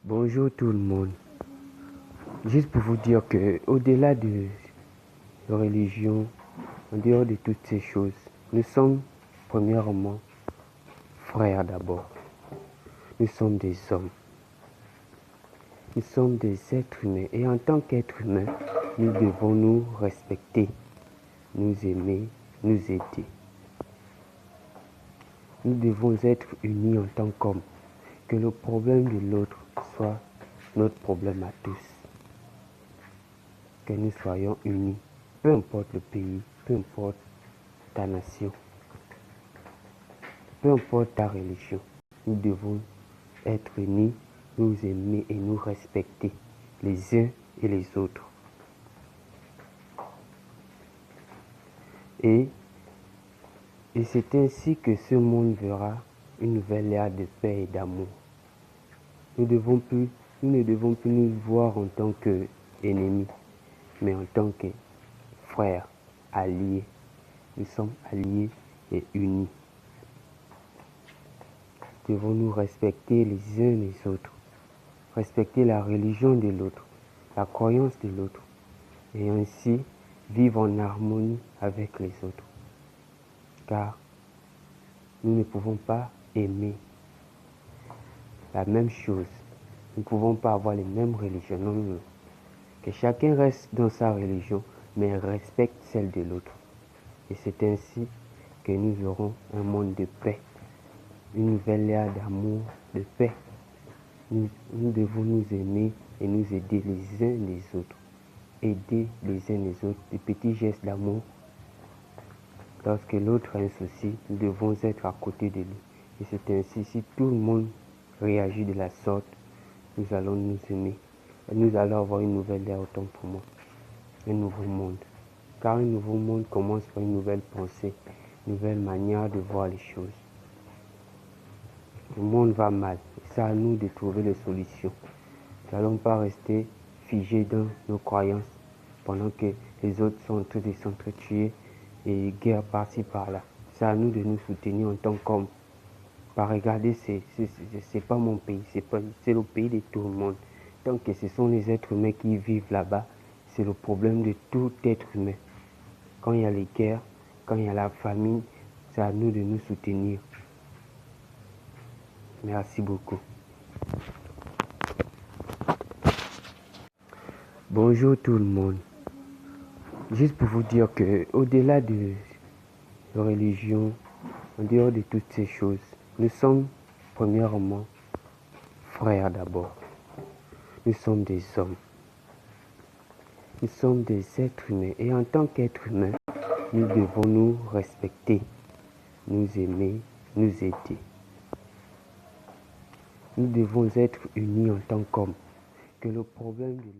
Bonjour tout le monde. Juste pour vous dire que au-delà de religion, en dehors de toutes ces choses, nous sommes premièrement frères d'abord. Nous sommes des hommes. Nous sommes des êtres humains. Et en tant qu'êtres humains, nous devons nous respecter, nous aimer, nous aider. Nous devons être unis en tant qu'hommes. Que le problème de l'autre soit notre problème à tous. Que nous soyons unis, peu importe le pays, peu importe ta nation, peu importe ta religion. Nous devons être unis, nous aimer et nous respecter les uns et les autres. Et c'est ainsi que ce monde verra une nouvelle ère de paix et d'amour. Nous ne devons plus nous voir en tant qu'ennemis, mais en tant que frères, alliés. Nous sommes alliés et unis. Devons nous respecter les uns les autres, respecter la religion de l'autre, la croyance de l'autre, et ainsi vivre en harmonie avec les autres. Car nous ne pouvons pas aimer la même chose. Nous ne pouvons pas avoir les mêmes religions. Non, non, non. Que chacun reste dans sa religion, mais respecte celle de l'autre. Et c'est ainsi que nous aurons un monde de paix, une nouvelle ère d'amour, de paix. Nous devons nous aimer et nous aider les uns les autres. Aider les uns les autres, des petits gestes d'amour. Lorsque l'autre a un souci, nous devons être à côté de lui. Et c'est ainsi, si tout le monde réagit de la sorte, nous allons nous aimer. Et nous allons avoir une nouvelle ère autant pour moi. Un nouveau monde. Car un nouveau monde commence par une nouvelle pensée, une nouvelle manière de voir les choses. Le monde va mal. C'est à nous de trouver des solutions. Nous n'allons pas rester figés dans nos croyances pendant que les autres sont en train de s'entretuer et guerre par-ci par-là. C'est à nous de nous soutenir en tant qu'hommes. Pas regarder, c'est pas mon pays, c'est le pays de tout le monde. Tant que ce sont les êtres humains qui vivent là-bas, c'est le problème de tout être humain. Quand il y a les guerres, quand il y a la famine, c'est à nous de nous soutenir. Merci beaucoup. Bonjour tout le monde. Juste pour vous dire que au-delà de religion, en dehors de toutes ces choses, nous sommes premièrement frères d'abord. Nous sommes des hommes. Nous sommes des êtres humains. Et en tant qu'êtres humains, nous devons nous respecter, nous aimer, nous aider. Nous devons être unis en tant qu'hommes. Que le problème de